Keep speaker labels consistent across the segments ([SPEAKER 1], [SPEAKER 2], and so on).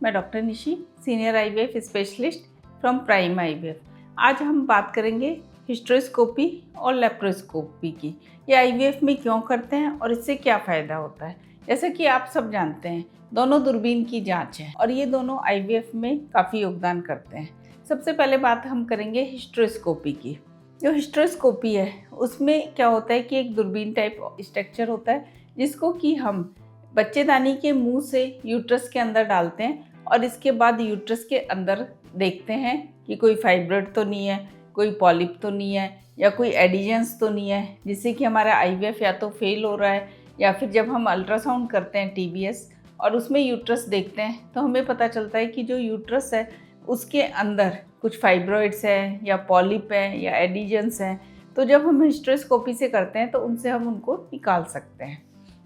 [SPEAKER 1] मैं doctor Nishi, senior IVF specialist from prime IVF. आज हम बात करेंगे हिस्टेरोस्कोपी और लेप्रोस्कोपी की। ये आईवीएफ में क्यों करते हैं और इससे क्या फ़ायदा होता है। जैसा कि आप सब जानते हैं, दोनों दूरबीन की जांच है और ये दोनों आईवीएफ में काफ़ी योगदान करते हैं। सबसे पहले बात हम करेंगे हिस्टेरोस्कोपी की। जो हिस्टेरोस्कोपी है उसमें क्या होता है कि एक दूरबीन टाइप स्ट्रक्चर होता है जिसको कि हम बच्चेदानी के मुंह से यूट्रस के अंदर डालते हैं और इसके बाद यूट्रस के अंदर देखते हैं कि कोई फाइब्रॉइड तो नहीं है, कोई पॉलिप तो नहीं है या कोई एडिशंस तो नहीं है, जिससे कि हमारा आईवीएफ या तो फेल हो रहा है। या फिर जब हम अल्ट्रासाउंड करते हैं टीबीएस और उसमें यूट्रस देखते हैं तो हमें पता चलता है कि जो यूट्रस है उसके अंदर कुछ फाइब्रॉइड्स है या पॉलिप है या एडिशंस हैं। तो जब हम हिस्टेरोस्कोपी से करते हैं तो उनसे हम उनको निकाल सकते हैं।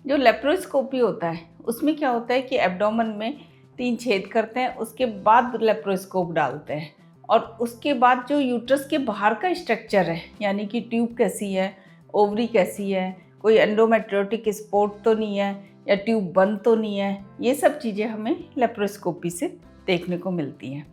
[SPEAKER 1] जो लेप्रोस्कोपी होता है उसमें क्या होता है कि एब्डोमेन में 3 छेद करते हैं, उसके बाद लेप्रोस्कोप डालते हैं और उसके बाद जो यूट्रस के बाहर का स्ट्रक्चर है, यानी कि ट्यूब कैसी है, ओवरी कैसी है, कोई एंडोमेट्रियोटिक स्पॉट तो नहीं है या ट्यूब बंद तो नहीं है, ये सब चीज़ें हमें लेप्रोस्कोपी से देखने को मिलती हैं।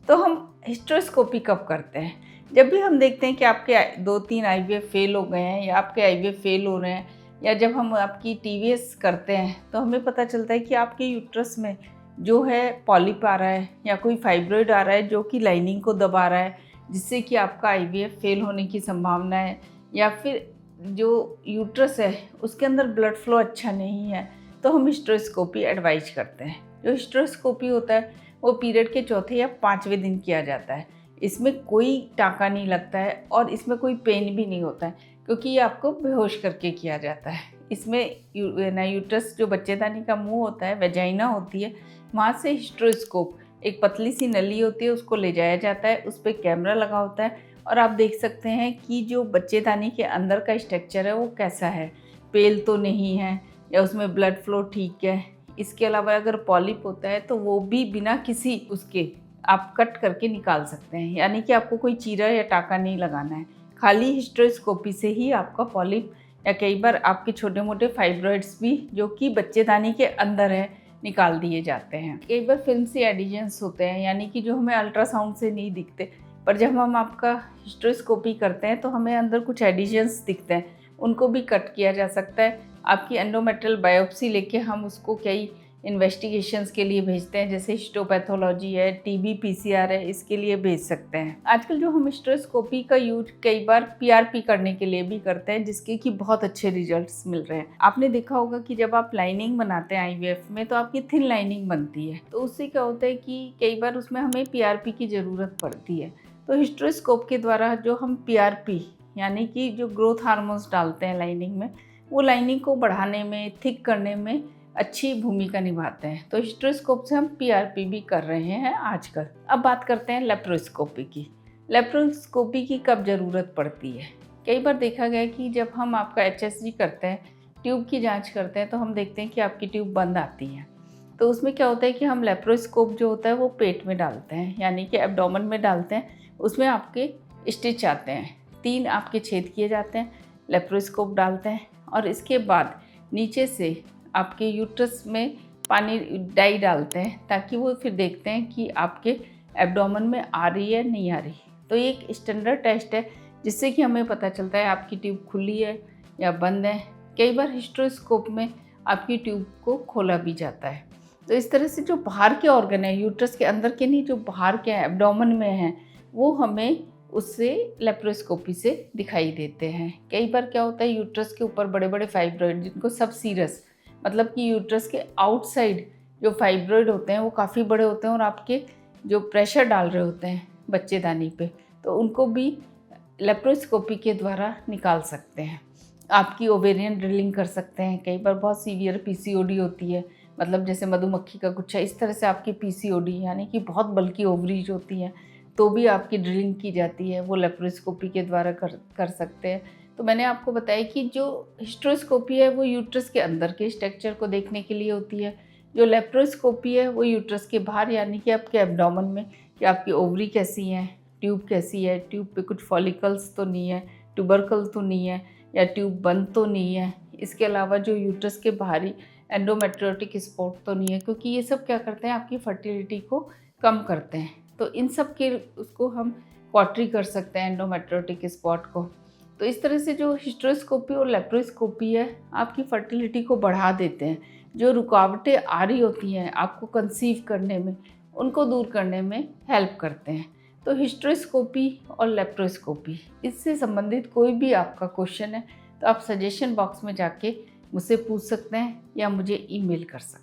[SPEAKER 1] तो हम हिस्टेरोस्कोपी कब करते हैं? जब भी हम देखते हैं कि आपके 2-3 आईवीएफ फेल हो गए हैं या आपके आईवीएफ फेल हो रहे हैं, या जब हम आपकी टीवीएस करते हैं तो हमें पता चलता है कि आपके यूट्रस में जो है पॉलिप आ रहा है या कोई फाइब्रॉइड आ रहा है जो कि लाइनिंग को दबा रहा है, जिससे कि आपका आईवीएफ फेल होने की संभावना है। या फिर जो यूट्रस है उसके अंदर ब्लड फ्लो अच्छा नहीं है, तो हम हिस्टेरोस्कोपी एडवाइज करते हैं। जो हिस्टेरोस्कोपी होता है वो पीरियड के चौथे या 5वें दिन किया जाता है। इसमें कोई टाँका नहीं लगता है और इसमें कोई पेन भी नहीं होता है, क्योंकि ये आपको बेहोश करके किया जाता है। इसमें यूट्रस जो बच्चेदानी का मुंह होता है, वेजाइना होती है, वहाँ से हिस्टेरोस्कोप एक पतली सी नली होती है, उसको ले जाया जाता है, उस पर कैमरा लगा होता है और आप देख सकते हैं कि जो बच्चेदानी के अंदर का स्ट्रक्चर है वो कैसा है, पेल तो नहीं है या उसमें ब्लड फ्लो ठीक है। इसके अलावा अगर पॉलिप होता है तो वो भी बिना किसी उसके आप कट करके निकाल सकते हैं, यानी कि आपको कोई चीरा या टाँका नहीं लगाना है। खाली हिस्टेरोस्कोपी से ही आपका पॉलिप या कई बार आपके छोटे मोटे फाइब्रॉइड्स भी जो कि बच्चेदानी के अंदर है निकाल दिए जाते हैं। कई बार फिल्म से एडिशंस होते हैं, यानी कि जो हमें अल्ट्रासाउंड से नहीं दिखते, पर जब हम आपका हिस्टेरोस्कोपी करते हैं तो हमें अंदर कुछ एडिशंस दिखते हैं, उनको भी कट किया जा सकता है। आपकी एंडोमेट्रियल बायोप्सी लेके हम उसको कई इन्वेस्टिगेशंस के लिए भेजते हैं, जैसे हिस्टोपैथोलॉजी है, टीबी पीसीआर है, इसके लिए भेज सकते हैं। आजकल जो हम हिस्टेरोस्कोपी का यूज कई बार पीआरपी करने के लिए भी करते हैं, जिसके कि बहुत अच्छे रिजल्ट्स मिल रहे हैं। आपने देखा होगा कि जब आप लाइनिंग बनाते हैं आईवीएफ में तो आपकी थिन लाइनिंग बनती है, तो उससे क्या होता है कि कई बार उसमें हमें पीआरपी की ज़रूरत पड़ती है। तो हिस्टेरोस्कोप के द्वारा जो हम पीआरपी यानी कि जो ग्रोथ हार्मोन्स डालते हैं लाइनिंग में, वो लाइनिंग को बढ़ाने में, थिक करने में अच्छी भूमिका निभाते हैं। तो हिस्टेरोस्कोप से हम पीआरपी भी कर रहे हैं आजकल। अब बात करते हैं लेप्रोस्कोपी की। लेप्रोस्कोपी की कब ज़रूरत पड़ती है? कई बार देखा गया कि जब हम आपका एचएसजी करते हैं, ट्यूब की जांच करते हैं, तो हम देखते हैं कि आपकी ट्यूब बंद आती है। तो उसमें क्या होता है कि हम लेप्रोस्कोप जो होता है वो पेट में डालते हैं, यानी कि एब्डोमेन में डालते हैं। उसमें आपके स्टिच आते हैं, 3 आपके छेद किए जाते हैं, लेप्रोस्कोप डालते हैं और इसके बाद नीचे से आपके यूट्रस में पानी डाई डालते हैं, ताकि वो फिर देखते हैं कि आपके एब्डोमेन में आ रही है नहीं आ रही। तो ये एक स्टैंडर्ड टेस्ट है जिससे कि हमें पता चलता है आपकी ट्यूब खुली है या बंद है। कई बार हिस्टेरोस्कोप में आपकी ट्यूब को खोला भी जाता है। तो इस तरह से जो बाहर के ऑर्गन है, यूट्रस के अंदर के नहीं, जो बाहर के एब्डोमेन में हैं, वो हमें उससे लेप्रोस्कोपी से दिखाई देते हैं। कई बार क्या होता है, यूट्रस के ऊपर बड़े बड़े फाइब्रॉइड, जिनको सबसीरस मतलब कि यूट्रस के आउटसाइड जो फाइब्रॉइड होते हैं वो काफ़ी बड़े होते हैं और आपके जो प्रेशर डाल रहे होते हैं बच्चेदानी पे, तो उनको भी लेप्रोस्कोपी के द्वारा निकाल सकते हैं। आपकी ओवेरियन ड्रिलिंग कर सकते हैं। कई बार बहुत सीवियर पीसीओडी होती है, मतलब जैसे मधुमक्खी का गुच्छा, इस तरह से आपकी पीसीओडी यानी कि बहुत बल्कि ओवरीज होती हैं, तो भी आपकी ड्रिलिंग की जाती है, वो लेप्रोस्कोपी के द्वारा कर सकते हैं। तो मैंने आपको बताया कि जो हिस्टेरोस्कोपी है वो यूट्रस के अंदर के स्ट्रक्चर को देखने के लिए होती है। जो लेप्रोस्कोपी है वो यूट्रस के बाहर, यानी कि आपके एब्डोमेन में, कि आपकी ओवरी कैसी हैं, ट्यूब कैसी है, ट्यूब पे कुछ फॉलिकल्स तो नहीं है, ट्यूबरकल तो नहीं है या ट्यूब बंद तो नहीं है। इसके अलावा जो यूट्रस के बाहरी एंडोमेट्रियोटिक स्पॉट तो नहीं है, क्योंकि ये सब क्या करते हैं, आपकी फर्टिलिटी को कम करते हैं। तो इन सब के उसको हम क्वाट्री कर सकते हैं, एंडोमेट्रियोटिक स्पॉट को। तो इस तरह से जो हिस्ट्रोस्कोपी और लेप्रोस्कोपी है, आपकी फर्टिलिटी को बढ़ा देते हैं। जो रुकावटें आ रही होती हैं आपको कंसीव करने में, उनको दूर करने में हेल्प करते हैं। तो हिस्ट्रोस्कोपी और लेप्रोस्कोपी, इससे संबंधित कोई भी आपका क्वेश्चन है तो आप सजेशन बॉक्स में जाके मुझसे पूछ सकते हैं या मुझे ईमेल कर सकते हैं।